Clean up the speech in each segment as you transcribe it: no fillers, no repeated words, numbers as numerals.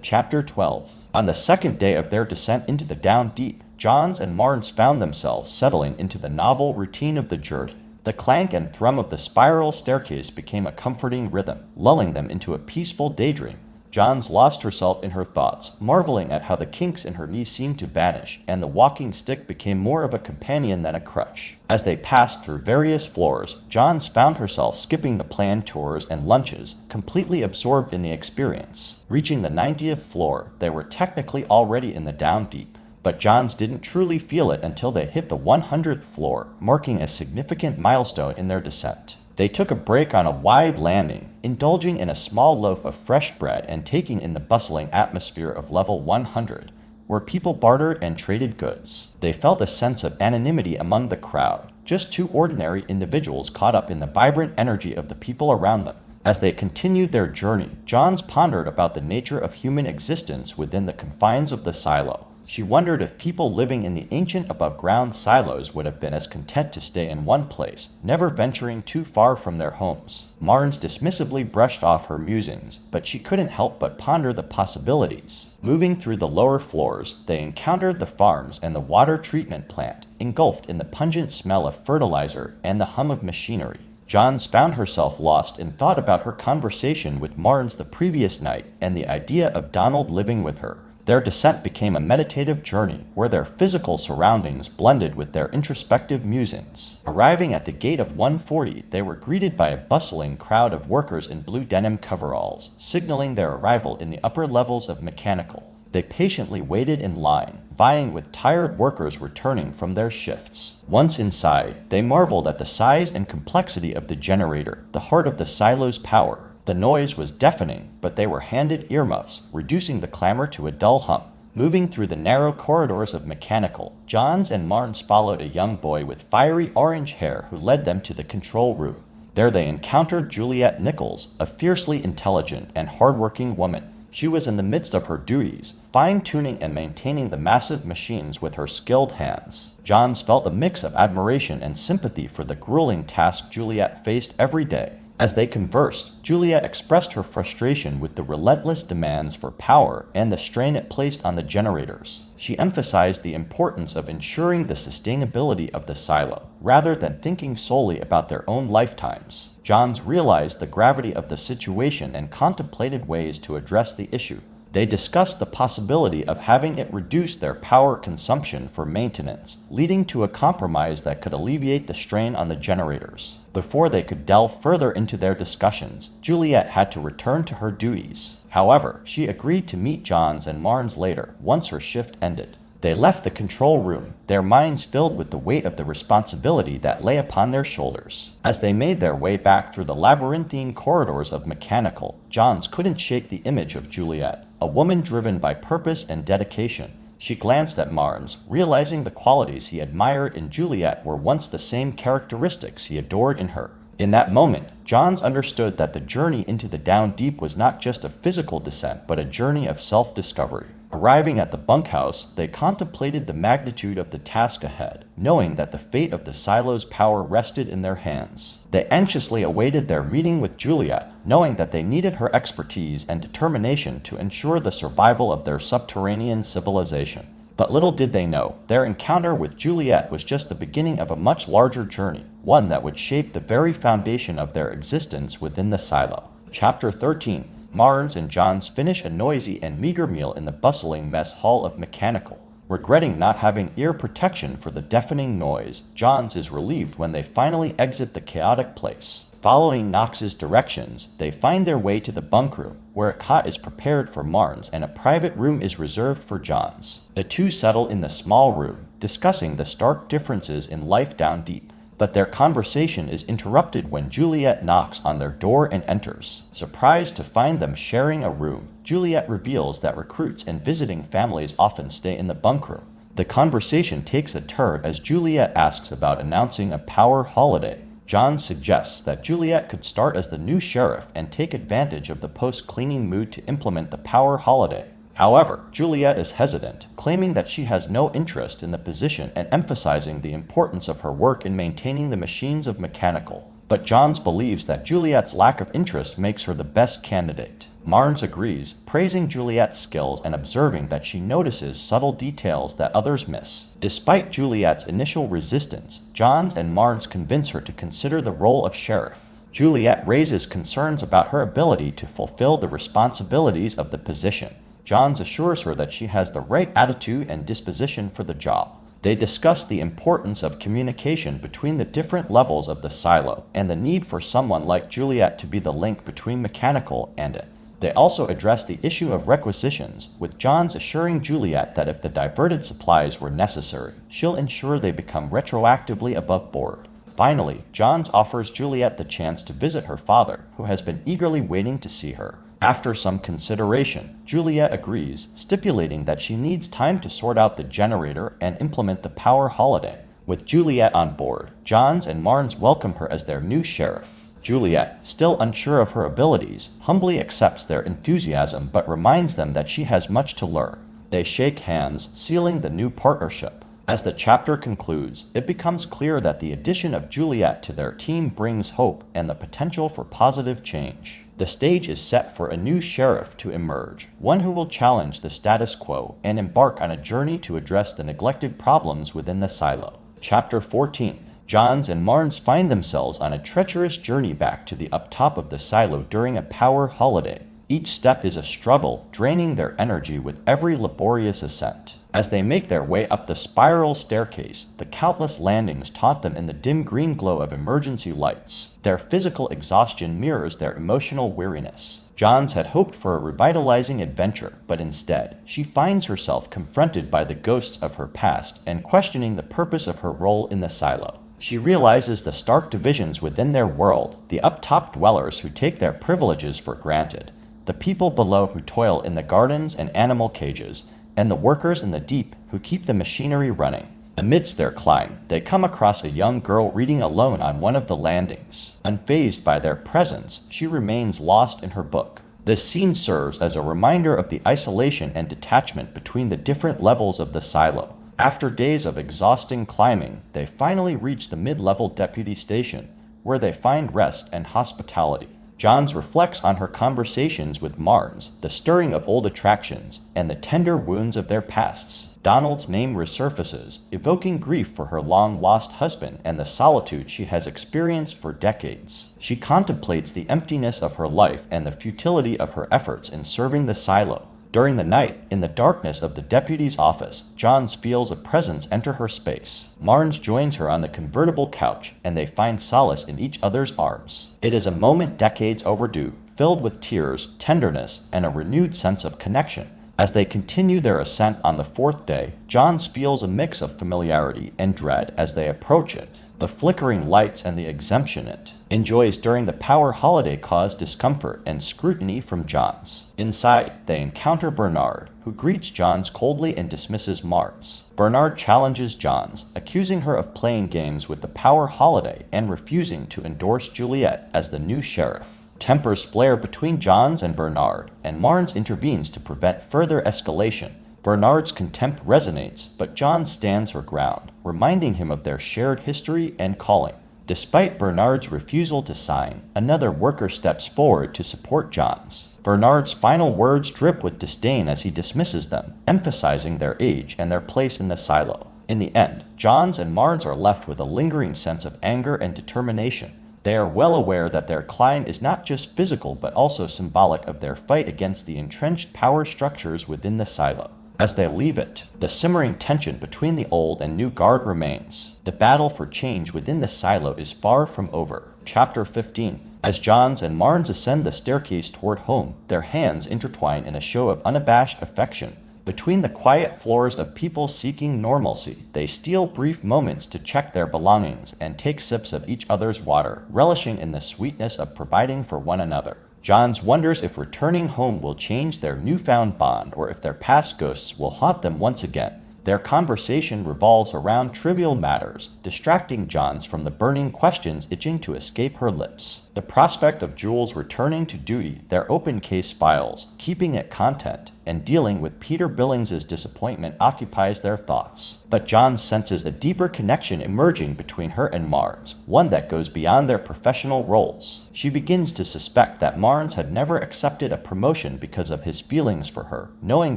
Chapter 12. On the second day of their descent into the Down Deep, Johns and Marnes found themselves settling into the novel routine of the journey. The clank and thrum of the spiral staircase became a comforting rhythm, lulling them into a peaceful daydream. Johns lost herself in her thoughts, marveling at how the kinks in her knee seemed to vanish, and the walking stick became more of a companion than a crutch. As they passed through various floors, Johns found herself skipping the planned tours and lunches, completely absorbed in the experience. Reaching the 90th floor, they were technically already in the Down Deep, but Johns didn't truly feel it until they hit the 100th floor, marking a significant milestone in their descent. They took a break on a wide landing, indulging in a small loaf of fresh bread and taking in the bustling atmosphere of level 100, where people bartered and traded goods. They felt a sense of anonymity among the crowd, just two ordinary individuals caught up in the vibrant energy of the people around them. As they continued their journey, Johns pondered about the nature of human existence within the confines of the silo. She wondered if people living in the ancient above-ground silos would have been as content to stay in one place, never venturing too far from their homes. Marnes dismissively brushed off her musings, but she couldn't help but ponder the possibilities. Moving through the lower floors, they encountered the farms and the water treatment plant, engulfed in the pungent smell of fertilizer and the hum of machinery. Johns found herself lost in thought about her conversation with Marnes the previous night and the idea of Donald living with her. Their descent became a meditative journey where their physical surroundings blended with their introspective musings. Arriving at the gate of 140, they were greeted by a bustling crowd of workers in blue denim coveralls, signaling their arrival in the upper levels of mechanical. They patiently waited in line, vying with tired workers returning from their shifts. Once inside, they marveled at the size and complexity of the generator, the heart of the silo's power. The noise was deafening, but they were handed earmuffs, reducing the clamor to a dull hum. Moving through the narrow corridors of mechanical, Johns and Marnes followed a young boy with fiery orange hair who led them to the control room. There they encountered Juliet Nichols, a fiercely intelligent and hardworking woman. She was in the midst of her duties, fine-tuning and maintaining the massive machines with her skilled hands. Johns felt a mix of admiration and sympathy for the grueling task Juliet faced every day. As they conversed, Juliet expressed her frustration with the relentless demands for power and the strain it placed on the generators. She emphasized the importance of ensuring the sustainability of the silo, rather than thinking solely about their own lifetimes. Johns realized the gravity of the situation and contemplated ways to address the issue. They discussed the possibility of having it reduce their power consumption for maintenance, leading to a compromise that could alleviate the strain on the generators. Before they could delve further into their discussions, Juliet had to return to her duties. However, she agreed to meet Johns and Marnes later, once her shift ended. They left the control room, their minds filled with the weight of the responsibility that lay upon their shoulders. As they made their way back through the labyrinthine corridors of mechanical, Johns couldn't shake the image of Juliet, a woman driven by purpose and dedication. She glanced at Marnes, realizing the qualities he admired in Juliet were once the same characteristics he adored in her. In that moment, Johns understood that the journey into the Down Deep was not just a physical descent, but a journey of self-discovery. Arriving at the bunkhouse, they contemplated the magnitude of the task ahead, knowing that the fate of the silo's power rested in their hands. They anxiously awaited their meeting with Juliet, knowing that they needed her expertise and determination to ensure the survival of their subterranean civilization. But little did they know, their encounter with Juliet was just the beginning of a much larger journey, one that would shape the very foundation of their existence within the silo. Chapter 13. Marnes and Johns finish a noisy and meager meal in the bustling mess hall of mechanical. Regretting not having ear protection for the deafening noise, Johns is relieved when they finally exit the chaotic place. Following Knox's directions, they find their way to the bunk room, where a cot is prepared for Marnes and a private room is reserved for Johns. The two settle in the small room, discussing the stark differences in life down deep. But their conversation is interrupted when Juliet knocks on their door and enters. Surprised to find them sharing a room, Juliet reveals that recruits and visiting families often stay in the bunk room. The conversation takes a turn as Juliet asks about announcing a power holiday. Johns suggests that Juliet could start as the new sheriff and take advantage of the post-cleaning mood to implement the power holiday. However, Juliet is hesitant, claiming that she has no interest in the position and emphasizing the importance of her work in maintaining the machines of mechanical. But Johns believes that Juliet's lack of interest makes her the best candidate. Marnes agrees, praising Juliet's skills and observing that she notices subtle details that others miss. Despite Juliet's initial resistance, Johns and Marnes convince her to consider the role of sheriff. Juliet raises concerns about her ability to fulfill the responsibilities of the position. Johns assures her that she has the right attitude and disposition for the job. They discuss the importance of communication between the different levels of the silo and the need for someone like Juliet to be the link between mechanical and it. They also address the issue of requisitions, with Johns assuring Juliet that if the diverted supplies were necessary, she'll ensure they become retroactively above board. Finally, Johns offers Juliet the chance to visit her father, who has been eagerly waiting to see her. After some consideration, Juliet agrees, stipulating that she needs time to sort out the generator and implement the power holiday. With Juliet on board, Johns and Marnes welcome her as their new sheriff. Juliet, still unsure of her abilities, humbly accepts their enthusiasm but reminds them that she has much to learn. They shake hands, sealing the new partnership. As the chapter concludes, it becomes clear that the addition of Juliet to their team brings hope and the potential for positive change. The stage is set for a new sheriff to emerge, one who will challenge the status quo and embark on a journey to address the neglected problems within the silo. Chapter 14. Johns and Marnes find themselves on a treacherous journey back to the up top of the silo during a power holiday. Each step is a struggle, draining their energy with every laborious ascent. As they make their way up the spiral staircase, the countless landings taunt them in the dim green glow of emergency lights. Their physical exhaustion mirrors their emotional weariness. Johns had hoped for a revitalizing adventure, but instead, she finds herself confronted by the ghosts of her past and questioning the purpose of her role in the silo. She realizes the stark divisions within their world, the up-top dwellers who take their privileges for granted, the people below who toil in the gardens and animal cages, and the workers in the deep who keep the machinery running. Amidst their climb, they come across a young girl reading alone on one of the landings. Unfazed by their presence, she remains lost in her book. This scene serves as a reminder of the isolation and detachment between the different levels of the silo. After days of exhausting climbing, they finally reach the mid-level deputy station, where they find rest and hospitality. Johns reflects on her conversations with Marnes, the stirring of old attractions, and the tender wounds of their pasts. Donald's name resurfaces, evoking grief for her long-lost husband and the solitude she has experienced for decades. She contemplates the emptiness of her life and the futility of her efforts in serving the silo. During the night, in the darkness of the deputy's office, Johns feels a presence enter her space. Marnes joins her on the convertible couch, and they find solace in each other's arms. It is a moment decades overdue, filled with tears, tenderness, and a renewed sense of connection. As they continue their ascent on the fourth day, Johns feels a mix of familiarity and dread as they approach it. The flickering lights and the exemption it enjoys during the power holiday cause discomfort and scrutiny from Johns. Inside, they encounter Bernard, who greets Johns coldly and dismisses Marnes. Bernard challenges Johns, accusing her of playing games with the power holiday and refusing to endorse Juliet as the new sheriff. Tempers flare between Johns and Bernard, and Marnes intervenes to prevent further escalation. Bernard's contempt resonates, but Johns stands her ground, reminding him of their shared history and calling. Despite Bernard's refusal to sign, another worker steps forward to support Johns. Bernard's final words drip with disdain as he dismisses them, emphasizing their age and their place in the silo. In the end, Johns and Marnes are left with a lingering sense of anger and determination. They are well aware that their climb is not just physical but also symbolic of their fight against the entrenched power structures within the silo. As they leave it, the simmering tension between the old and new guard remains. The battle for change within the silo is far from over. Chapter 15. As Johns and Marnes ascend the staircase toward home, their hands intertwine in a show of unabashed affection. Between the quiet floors of people seeking normalcy, they steal brief moments to check their belongings and take sips of each other's water, relishing in the sweetness of providing for one another. Johns wonders if returning home will change their newfound bond or if their past ghosts will haunt them once again. Their conversation revolves around trivial matters, distracting Johns from the burning questions itching to escape her lips. The prospect of Jules returning to duty, their open case files, keeping it content, and dealing with Peter Billings's disappointment occupies their thoughts. But John senses a deeper connection emerging between her and Marnes, one that goes beyond their professional roles. She begins to suspect that Marnes had never accepted a promotion because of his feelings for her, knowing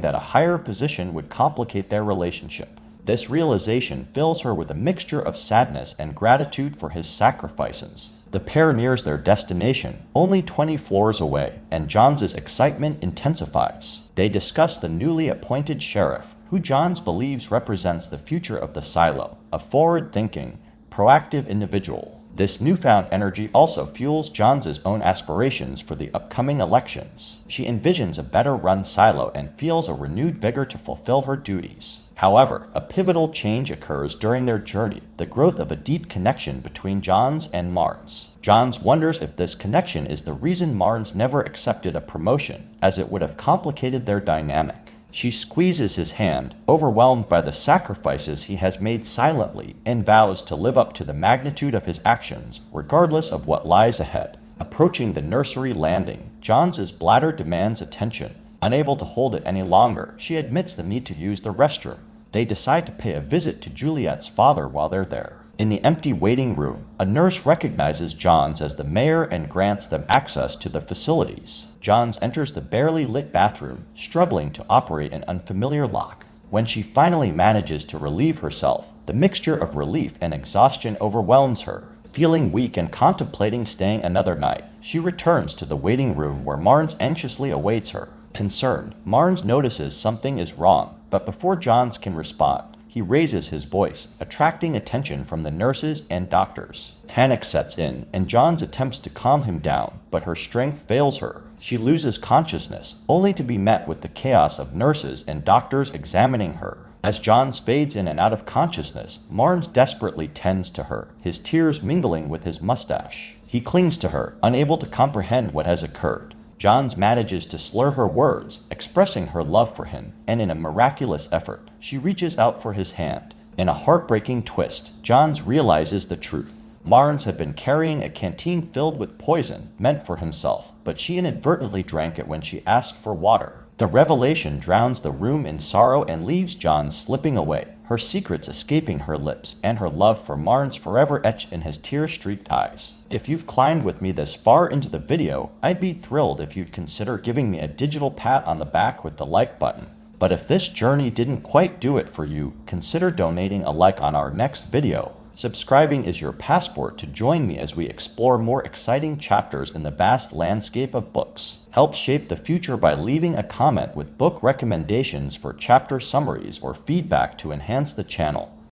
that a higher position would complicate their relationship. This realization fills her with a mixture of sadness and gratitude for his sacrifices. The pair nears their destination, only 20 floors away, and Johns' excitement intensifies. They discuss the newly appointed sheriff, who Johns believes represents the future of the silo, a forward-thinking, proactive individual. This newfound energy also fuels Johns' own aspirations for the upcoming elections. She envisions a better-run silo and feels a renewed vigor to fulfill her duties. However, a pivotal change occurs during their journey, the growth of a deep connection between Johns and Marnes. Johns wonders if this connection is the reason Marnes never accepted a promotion, as it would have complicated their dynamic. She squeezes his hand, overwhelmed by the sacrifices he has made silently, and vows to live up to the magnitude of his actions, regardless of what lies ahead. Approaching the nursery landing, Johns' bladder demands attention. Unable to hold it any longer, she admits the need to use the restroom. They decide to pay a visit to Juliet's father while they're there. In the empty waiting room, a nurse recognizes Johns as the mayor and grants them access to the facilities. Johns enters the barely lit bathroom, struggling to operate an unfamiliar lock. When she finally manages to relieve herself, the mixture of relief and exhaustion overwhelms her. Feeling weak and contemplating staying another night, she returns to the waiting room where Marnes anxiously awaits her. Concerned, Marnes notices something is wrong, but before Johns can respond, he raises his voice, attracting attention from the nurses and doctors. Panic sets in, and Johns attempts to calm him down, but her strength fails her. She loses consciousness, only to be met with the chaos of nurses and doctors examining her. As Johns fades in and out of consciousness, Marnes desperately tends to her, his tears mingling with his mustache. He clings to her, unable to comprehend what has occurred. Johns manages to slur her words, expressing her love for him, and in a miraculous effort, she reaches out for his hand. In a heartbreaking twist, Johns realizes the truth. Marnes had been carrying a canteen filled with poison meant for himself, but she inadvertently drank it when she asked for water. The revelation drowns the room in sorrow and leaves Johns slipping away, her secrets escaping her lips, and her love for Marnes forever etched in his tear-streaked eyes. If you've climbed with me this far into the video, I'd be thrilled if you'd consider giving me a digital pat on the back with the like button. But if this journey didn't quite do it for you, consider donating a like on our next video. Subscribing is your passport to join me as we explore more exciting chapters in the vast landscape of books. Help shape the future by leaving a comment with book recommendations for chapter summaries or feedback to enhance the channel.